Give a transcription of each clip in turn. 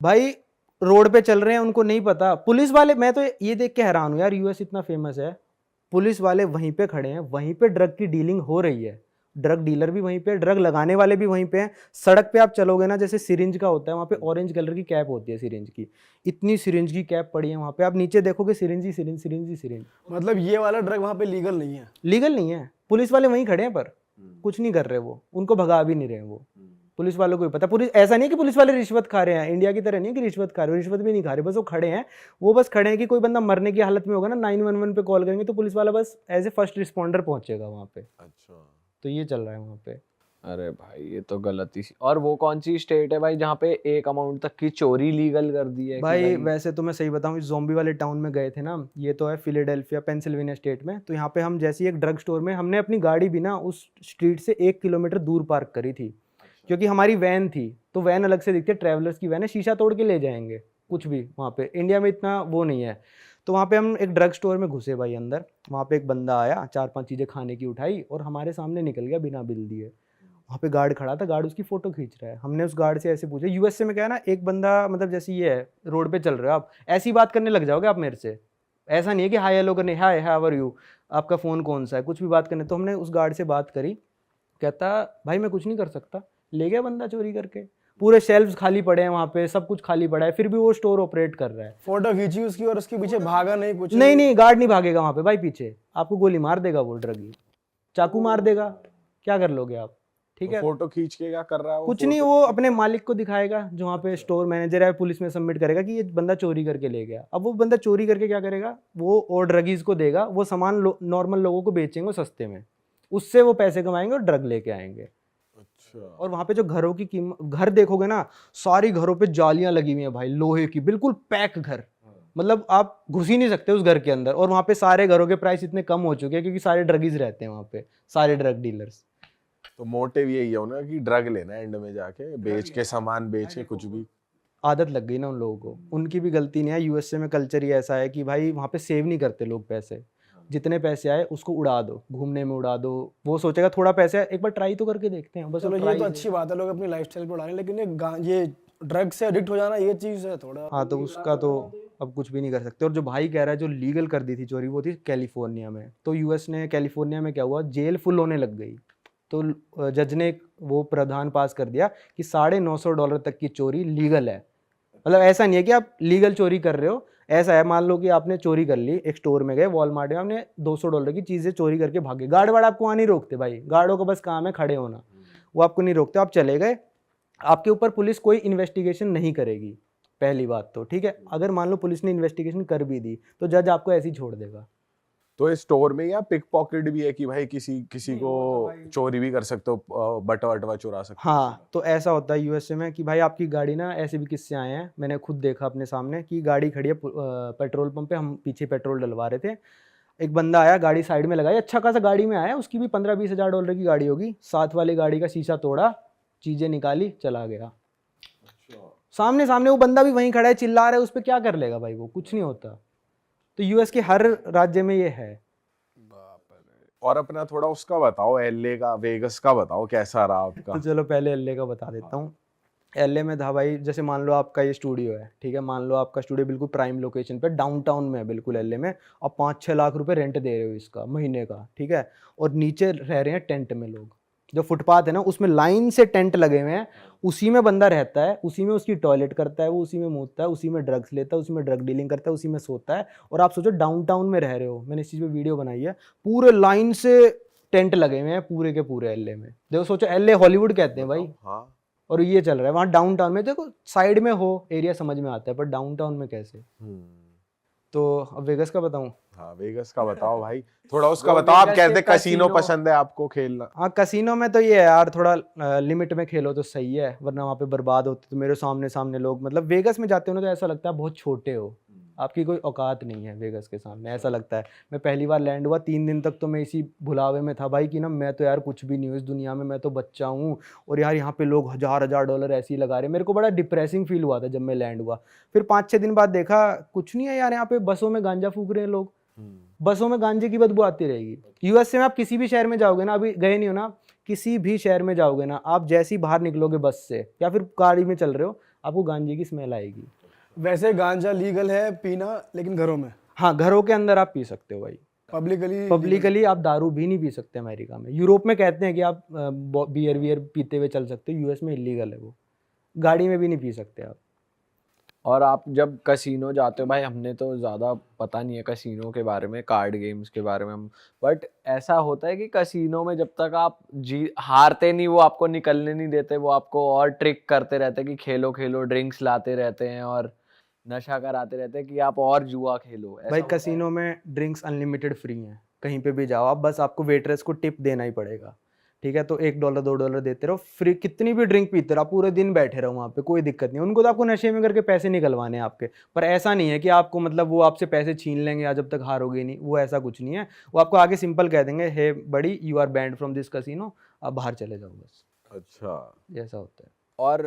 भाई रोड पे चल रहे हैं, उनको नहीं पता। पुलिस वाले, मैं तो ये देख के हैरान हूँ यार, यूएस इतना फेमस है, पुलिस वाले वहीं पे खड़े हैं, वहीं पे ड्रग की डीलिंग हो रही है, ड्रग डीलर भी वहीं पे, ड्रग लगाने वाले भी वहीं पे हैं। सड़क पे आप चलोगे ना, जैसे सिरिंज का होता है वहाँ पे, ऑरेंज कलर की कैप होती है सिरिंज की, इतनी सिरिंज की कैप पड़ी है वहाँ पे, आप नीचे देखोगे सिरिंज ही सिरिंज, सिरिंज ही सिरिंज। मतलब ये वाला ड्रग वहाँ पे लीगल नहीं है? लीगल नहीं है, पुलिस वाले वहीं खड़े हैं पर कुछ नहीं कर रहे, वो उनको भगा भी नहीं रहे वो। पुलिस वालों को भी पता, पुलिस ऐसा नहीं है कि पुलिस वाले रिश्वत खा रहे हैं, इंडिया की तरह नहीं है कि रिश्वत खा रहे हो, रिश्वत भी नहीं खा रहे, बस वो खड़े हैं। वो बस खड़े हैं कि कोई बंदा मरने की हालत में होगा ना, 911 पे कॉल करेंगे तो पुलिस वाला बस एज ए फर्स्ट रिस्पॉन्डर पहुंचेगा वहाँ पे। अच्छा। तो ये चल रहा है वहाँ पे। अरे भाई ये तो गलती सी। और वो कौन सी स्टेट है भाई जहाँ पे एक अमाउंट तक की चोरी लीगल कर दी है? भाई वैसे तो मैं सही बताऊं, इस ज़ॉम्बी वाले टाउन में गए थे ना, ये तो है फिलाडेल्फिया पेंसिल्वेनिया स्टेट में। तो यहाँ पे हम जैसे एक ड्रग स्टोर में, हमने अपनी गाड़ी भी ना उस स्ट्रीट से 1 किलोमीटर दूर पार्क करी थी, क्योंकि हमारी वैन थी, तो वैन अलग से दिखती है, ट्रैवलर्स की वैन है, शीशा तोड़ के ले जाएंगे कुछ भी। वहाँ पे इंडिया में इतना वो नहीं है। तो वहाँ पे हम एक ड्रग स्टोर में घुसे भाई अंदर, वहाँ पे एक बंदा आया, 4-5 चीज़ें खाने की उठाई और हमारे सामने निकल गया बिना बिल दिए। वहाँ पे गार्ड खड़ा था, गार्ड उसकी फोटो खींच रहा है। हमने उस गार्ड से ऐसे पूछा, यूएसए में क्या है ना, एक बंदा मतलब जैसे ये है, रोड पे चल रहे हो आप, ऐसी बात करने लग जाओगे आप मेरे से, ऐसा नहीं है कि हाय हेलो करने, हाय हाउ आर यू, आपका फ़ोन कौन सा है, कुछ भी बात करने। तो हमने उस गार्ड से बात करी, कहता भाई मैं कुछ नहीं कर सकता। ले गया बंदा चोरी करके, पूरे शेल्फ्स खाली पड़े हैं वहाँ पे, सब कुछ खाली पड़ा है, फिर भी वो स्टोर ऑपरेट कर रहा है। फोटो खींची उसकी और उसके पीछे भागा नहीं कुछ? नहीं नहीं, गार्ड नहीं भागेगा वहाँ पे भाई, पीछे आपको गोली मार देगा वो, ड्रगी चाकू मार देगा, क्या कर लोगे आप? ठीक है, फोटो खींच के क्या कर रहा है वो? कुछ नहीं, वो अपने मालिक को दिखाएगा जो वहाँ पे स्टोर मैनेजर है, पुलिस में सबमिट करेगा कि ये बंदा चोरी करके ले गया। अब वो बंदा चोरी करके क्या करेगा, वो और ड्रगीज को देगा, वो सामान नॉर्मल लोगों को बेचेंगे सस्ते में, उससे वो पैसे कमाएंगे और ड्रग लेके आएंगे। अच्छा। और वहाँ पे जो घरों की कीमत, घर देखोगे ना, सारी घरों पे जालियां लगी हुई हैं भाई, लोहे की, बिल्कुल पैक घर, मतलब आप घुस ही नहीं सकते उस घर के अंदर। और वहाँ पे सारे घरों के प्राइस इतने कम हो चुके हैं क्योंकि सारे ड्रगीज रहते हैं वहाँ पे, सारे ड्रग डीलर्स। तो मोटिव यही है ना कि ड्रग लेना एंड में जाके, बेच के सामान बेच के कुछ भी। आदत लग गई ना उन लोगों को, उनकी भी गलती नहीं है। यूएसए में कल्चर ही ऐसा है कि भाई वहाँ पे सेव नहीं करते लोग पैसे, जितने पैसे आए उसको उड़ा दो, घूमने में उड़ा दो। वो सोचेगा थोड़ा पैसे एक बार ट्राई तो करके देखते हैं, बस चलो ये ट्राई। तो अच्छी बात है, लोग अपनी लाइफस्टाइल को उड़ा रहे हैं, लेकिन ये ड्रग से एडिक्ट हो जाना, ये चीज है थोड़ा। हाँ तो उसका तो अब कुछ भी नहीं कर सकते। और जो भाई कह रहा है जो लीगल कर दी थी चोरी, वो थी कैलिफोर्निया में। तो यूएस ने, कैलिफोर्निया में क्या हुआ, जेल फुल होने लग गई। तो जज ने वो प्रावधान पास कर दिया कि $950 तक की चोरी लीगल है। मतलब ऐसा नहीं है कि आप लीगल चोरी कर रहे हो, ऐसा है मान लो कि आपने चोरी कर ली, एक स्टोर में गए, वॉलमार्ट में, आपने $200 की चीजें चोरी करके भागे, गार्ड वार्ड आपको वहाँ नहीं रोकते भाई, गार्डों का बस काम है खड़े होना, वो आपको नहीं रोकते, आप चले गए, आपके ऊपर पुलिस कोई इन्वेस्टिगेशन नहीं करेगी, पहली बात तो। ठीक है, अगर मान लो पुलिस ने इन्वेस्टिगेशन कर भी दी तो जज आपको ऐसे ही छोड़ देगा। तो इस स्टोर में या पिक पॉकेट भी है कि भाई किसी को चोरी भी कर सकते हो, बटवा वटवा चुरा सकते हो? हाँ तो ऐसा होता है यूएसए में कि भाई आपकी गाड़ी ना, ऐसे भी किस्से आए हैं, मैंने खुद देखा अपने सामने कि गाड़ी खड़ी है पेट्रोल पंप पे, हम पीछे पेट्रोल डलवा रहे थे, एक बंदा आया, गाड़ी साइड में लगाई, अच्छा खासा गाड़ी में आया, उसकी भी $15-20 की गाड़ी होगी, साथ वाली गाड़ी का शीशा तोड़ा, चीजें निकाली, चला गया। सामने सामने वो बंदा भी वहीं खड़ा है, चिल्ला रहा है, उस पर क्या कर लेगा भाई, वो कुछ नहीं होता। तो यूएस के हर राज्य में ये है। और अपना थोड़ा उसका बताओ, एलए का, वेगस का बताओ, कैसा रहा आपका? तो चलो पहले एलए का बता देता हूँ। एलए में था भाई, जैसे मान लो आपका ये स्टूडियो है, ठीक है, मान लो आपका स्टूडियो बिल्कुल प्राइम लोकेशन पे डाउनटाउन में है, बिल्कुल एलए में, और 5-6 लाख रुपए रेंट दे रहे हो इसका महीने का, ठीक है, और नीचे रह रहे हैं टेंट में लोग, जो फुटपाथ है ना उसमें लाइन से टेंट लगे हुए हैं, उसी में बंदा रहता है, उसी में उसकी टॉयलेट करता है, वो उसी में मूतता है, उसी में ड्रग्स लेता है, उसी में ड्रग डीलिंग करता है, उसी में सोता है। और आप सोचो डाउनटाउन में रह रहे हो, मैंने इस चीज़ पे वीडियो बनाई है, पूरे लाइन से टेंट लगे हुए हैं पूरे के पूरे एलए में। देखो सोचो, एलए हॉलीवुड कहते हैं भाई। हाँ। और ये चल रहा है वहाँ डाउनटाउन में। देखो साइड में हो एरिया समझ में आता है, पर डाउनटाउन में कैसे? तो अब वेगस का बताऊं? हाँ वेगस का बताओ भाई, थोड़ा उसका बताओ। आप कहते कसीनो पसंद है आपको खेलना? हाँ कसीनो में तो ये है यार, थोड़ा लिमिट में खेलो तो सही है, वरना वहाँ पे बर्बाद होते। तो मेरे सामने सामने लोग, मतलब वेगस में जाते हो ना तो ऐसा लगता है बहुत छोटे हो, आपकी कोई औकात नहीं है वेगस के सामने, ऐसा लगता है। मैं पहली बार लैंड हुआ, 3 दिन तक तो मैं इसी भुलावे में था भाई कि ना मैं तो यार कुछ भी नहीं हूँ इस दुनिया में, मैं तो बच्चा हूँ, और यार यहाँ पे लोग $1000 ऐसे ही लगा रहे। मेरे को बड़ा डिप्रेसिंग फील हुआ था जब मैं लैंड हुआ। फिर 5-6 दिन बाद देखा कुछ नहीं है यार, यहाँ पे बसों में गांजा फूक रहे हैं लोग, बसों में गांजे की बदबू आती रहेगी। यूएसए में आप किसी भी शहर में जाओगे ना, अभी गए नहीं हो ना, किसी भी शहर में जाओगे ना आप, जैसे ही बाहर निकलोगे बस से या फिर गाड़ी में चल रहे हो, आपको गांजे की स्मेल आएगी। वैसे गांजा लीगल है पीना, लेकिन घरों में हाँ, घरों के अंदर आप पी सकते हो भाई। पब्लिकली आप दारू भी नहीं पी सकते अमेरिका में। यूरोप में कहते हैं कि आप बियर वियर पीते हुए चल सकते हो, यूएस में इलीगल है वो। गाड़ी में भी नहीं पी सकते आप। और आप जब कसिनो जाते हो भाई, हमने तो ज़्यादा पता नहीं है कसिनो के बारे में, कार्ड गेम्स के बारे में हम, बट ऐसा होता है कि कसिनो में जब तक आप हारते नहीं, वो आपको निकलने नहीं देते, वो आपको और ट्रिक करते रहते हैं कि खेलो खेलो, ड्रिंक्स लाते रहते हैं और नशा कराते रहते हैं कि आप और जुआ खेलो। ऐसा भाई होता है? कसिनो में ड्रिंक्स अनलिमिटेड फ्री हैं, कहीं पे भी जाओ आप, बस आपको वेटरेस को टिप देना ही पड़ेगा, ठीक है। तो $1 $2 देते रहो, फ्री कितनी भी ड्रिंक पीते रहो, आप पूरे दिन बैठे रहो वहाँ पे, कोई दिक्कत नहीं। उनको तो आपको नशे में करके पैसे निकलवाने हैं आपके, पर ऐसा नहीं है कि आपको मतलब वो आपसे पैसे छीन लेंगे या जब तक हारोगे नहीं, वो ऐसा कुछ नहीं है। वो आपको आगे सिंपल कह देंगे, hey buddy you are banned from this casino, आप बाहर चले जाओ बस, अच्छा, ऐसा होता है। और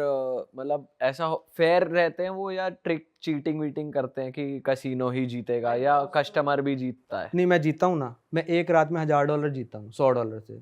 मतलब ऐसा फेयर रहते हैं वो, या ट्रिक चीटिंग वीटिंग करते हैं कि कसिनो ही जीतेगा या कस्टमर भी जीतता है? नहीं, मैं जीता हूँ ना, मैं एक रात में $1000 जीता हूँ $100 से,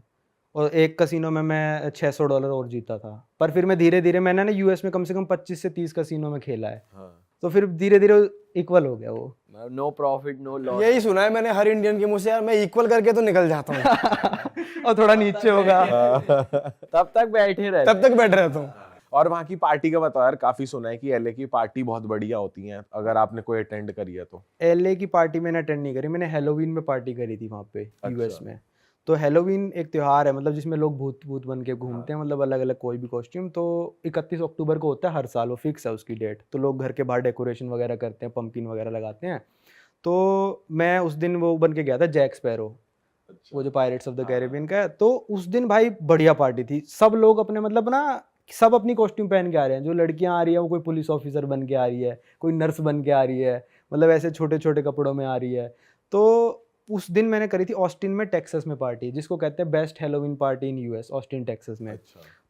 और एक कसिनो में मैं $600 और जीता था। पर फिर मैं धीरे धीरे, मैंने ना यूएस में कम से कम 25 से 30 कसिनो में खेला है, हाँ। तो फिर धीरे धीरे इक्वल हो गया वो। No profit no loss. यही सुना है मैंने हर इंडियन के मुंह से, यार मैं इक्वल करके तो निकल जाता हूँ। और थोड़ा नीचे होगा। तब तक बैठे रहते। तब तक बैठ रहता हूँ। और वहाँ की पार्टी का बताओ यार, काफी सुना है कि एलए की पार्टी बहुत बढ़िया होती है, अगर आपने कोई अटेंड करी है तो। एलए की पार्टी मैंने अटेंड नहीं करी, मैंने हेलोवीन में पार्टी करी थी वहाँ पे यूएस में। तो हेलोवीन एक त्योहार है, मतलब जिसमें लोग भूत भूत बन के घूमते हैं, मतलब अलग अलग कोई भी कॉस्ट्यूम। तो 31 अक्टूबर को होता है हर साल, वो फिक्स है उसकी डेट। तो लोग घर के बाहर डेकोरेशन वगैरह करते हैं, पंपकिन वगैरह लगाते हैं। तो मैं उस दिन वो बन के गया था जैक स्पैरो, वो जो पायरेट्स ऑफ द कैरिबियन का है। तो उस दिन भाई बढ़िया पार्टी थी, सब लोग अपने मतलब ना, सब अपनी कॉस्ट्यूम पहन के आ रहे हैं। जो लड़कियां आ रही है वो कोई पुलिस ऑफिसर बन के आ रही है, कोई नर्स बन के आ रही है, मतलब ऐसे छोटे छोटे कपड़ों में आ रही है। तो उस दिन मैंने करी थी ऑस्टिन में, टेक्सास में पार्टी, जिसको कहते हैं best Halloween party in US, Austin Texas में।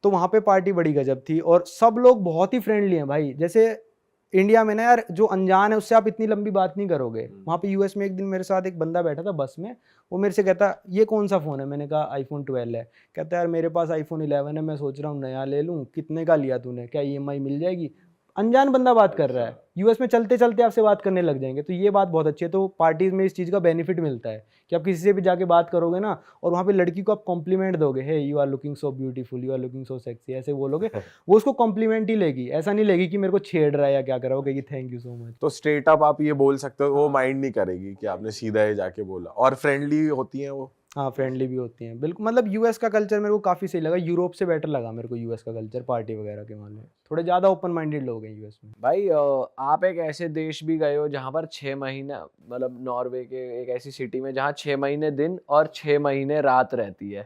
तो वहाँ पे पार्टी बड़ी गजब थी, और सब लोग बहुत ही फ्रेंडली हैं भाई। जैसे इंडिया में ना यार, जो अनजान है उससे आप इतनी लंबी बात नहीं करोगे, वहाँ पे यूएस में एक दिन मेरे साथ एक बंदा बैठा था बस में, वो मेरे से कहता ये कौन सा फ़ोन है, मैंने कहा आईफोन 12 है। कहता यार मेरे पास आईफोन 11 है, मैं सोच रहा हूँ नया ले लूँ, कितने का लिया तूने, क्या ईएमआई मिल जाएगी। अनजान बंदा बात कर रहा है, यूएस में चलते चलते आपसे बात करने लग जाएंगे। तो ये बात बहुत अच्छी है। तो पार्टीज में इस चीज़ का बेनिफिट मिलता है कि आप किसी से भी जाके बात करोगे ना, और वहाँ पे लड़की को आप कॉम्प्लीमेंट दोगे, hey you are looking so beautiful, you are looking so sexy, ऐसे बोलोगे, वो उसको कॉम्प्लीमेंट ही लेगी, ऐसा नहीं लेगी कि मेरे को छेड़ रहा है या क्या कर रहा है, थैंक यू सो मच। तो स्ट्रेट अप आप ये बोल सकते हो, वो माइंड नहीं करेगी कि आपने सीधा ही जाके बोला, और फ्रेंडली होती हैं वो। हाँ, फ्रेंडली भी होती हैं बिल्कुल। मतलब यूएस का कल्चर मेरे को काफ़ी सही लगा, यूरोप से बेटर लगा मेरे को यूएस का कल्चर, पार्टी वगैरह के मामले में थोड़े ज़्यादा ओपन माइंडेड लोग हैं यूएस में। भाई आप एक ऐसे देश भी गए हो जहाँ पर 6 महीने, मतलब नॉर्वे के एक ऐसी सिटी में जहाँ 6 महीने दिन और 6 महीने रात रहती है।